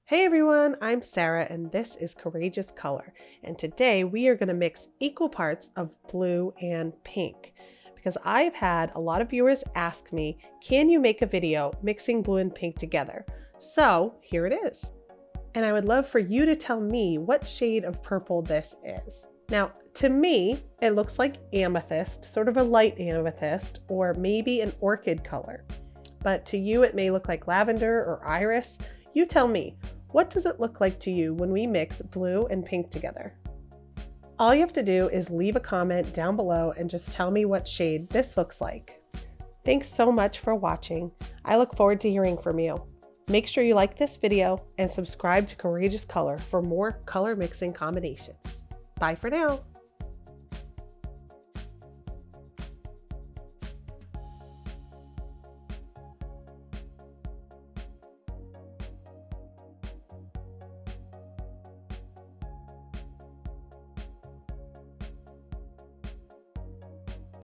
Hey everyone, I'm Sarah and this is Courageous Color, and today we are going to mix equal parts of blue and pink because I've had a lot of viewers ask me, can you make a video mixing blue and pink together? So here it is. And I would love for you to tell me what shade of purple this is. Now, to me, it looks like amethyst, sort of a light amethyst, or maybe an orchid color. But to you, it may look like lavender or iris. You tell me. What does it look like to you when we mix blue and pink together? All you have to do is leave a comment down below and just tell me what shade this looks like. Thanks so much for watching. I look forward to hearing from you. Make sure you like this video and subscribe to Courageous Color for more color mixing combinations. Bye for now.